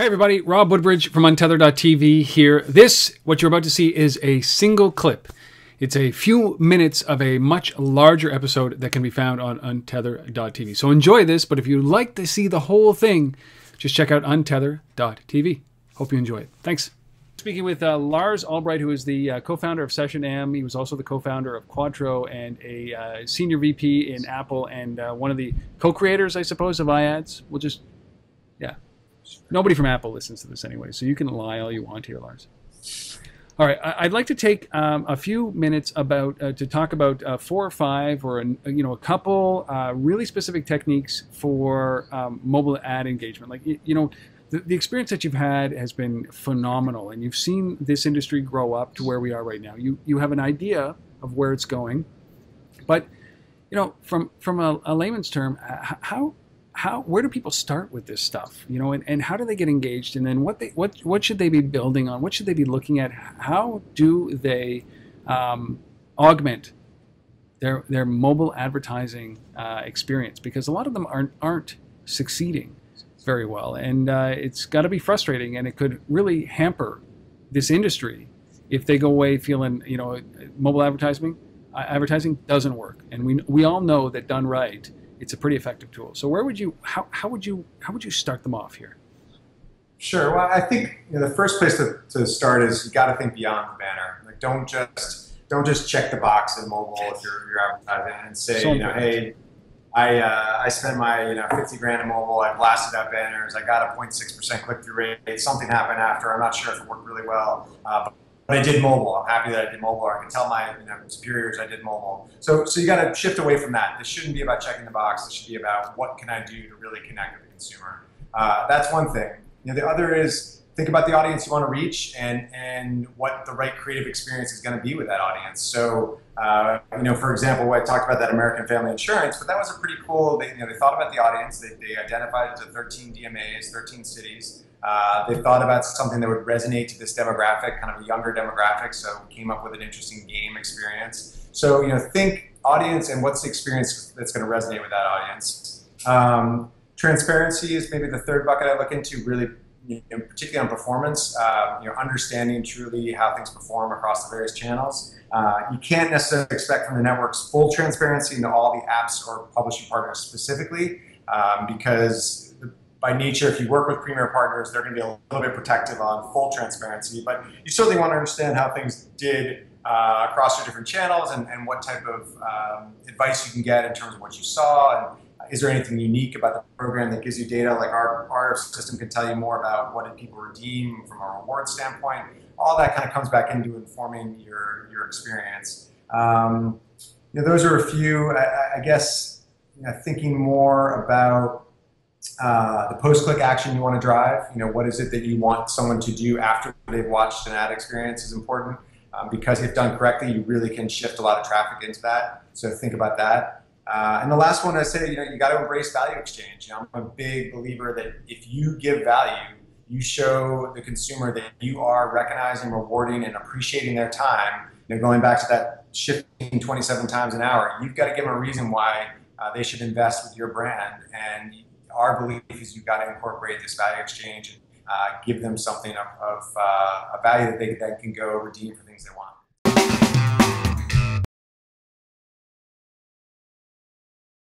Hey everybody, Rob Woodbridge from Untether.tv here. What you're about to see, is a single clip. It's a few minutes of a much larger episode that can be found on Untether.tv. So enjoy this, but if you'd like to see the whole thing, just check out Untether.tv. Hope you enjoy it. Thanks. Speaking with Lars Albright, who is the co-founder of SessionM. He was also the co-founder of Quadro and a senior VP in Apple and one of the co-creators, I suppose, of iAds. Yeah. Nobody from Apple listens to this anyway, so you can lie all you want here, Lars. All right, I'd like to take a few minutes to talk about 4 or 5 or a couple really specific techniques for mobile ad engagement. Like the experience that you've had has been phenomenal, and you've seen this industry grow up to where we are right now. You have an idea of where it's going, but from a layman's term, where do people start with this stuff, and how do they get engaged, and then what should they be building on? What should they be looking at? How do they augment their mobile advertising experience? Because a lot of them aren't succeeding very well, and it's got to be frustrating, and it could really hamper this industry if they go away feeling mobile advertising doesn't work, and we all know that done right, it's a pretty effective tool. So how would you start them off here? Sure. Well, I think the first place to start is you got to think beyond the banner. Like don't just check the box in mobile if you're advertising and say hey, I spent my 50 grand in mobile. I blasted out banners. I got a 0.6% click-through rate. Something happened after. I'm not sure if it worked really well. But I did mobile. I'm happy that I did mobile. Or I can tell my superiors I did mobile. So you got to shift away from that. This shouldn't be about checking the box. This should be about what can I do to really connect with the consumer. That's one thing. The other is think about the audience you want to reach and what the right creative experience is going to be with that audience. So for example, I talked about that American Family Insurance, but that was a pretty cool. They thought about the audience. They identified it to 13 DMAs, 13 cities. They thought about something that would resonate to this demographic, kind of a younger demographic, so came up with an interesting game experience. So, think audience and what's the experience that's going to resonate with that audience. Transparency is maybe the third bucket I look into, really, particularly on performance, understanding truly how things perform across the various channels. You can't necessarily expect from the networks full transparency into all the apps or publishing partners specifically, because by nature, if you work with premier partners, they're going to be a little bit protective on full transparency, but you certainly want to understand how things did across your different channels and what type of advice you can get in terms of what you saw, and is there anything unique about the program that gives you data? Like our system can tell you more about what did people redeem from a reward standpoint. All that kind of comes back into informing your experience. Those are a few. I guess thinking more about the post-click action you want to drive. What is it that you want someone to do after they've watched an ad experience is important, because if done correctly, you really can shift a lot of traffic into that. So think about that. And the last one I say, you got to embrace value exchange. I'm a big believer that if you give value, you show the consumer that you are recognizing, rewarding, and appreciating their time. Going back to that shifting 27 times an hour, you've got to give them a reason why they should invest with your brand. And our belief is you've got to incorporate this value exchange and give them something of a value that they then can go redeem for things they want.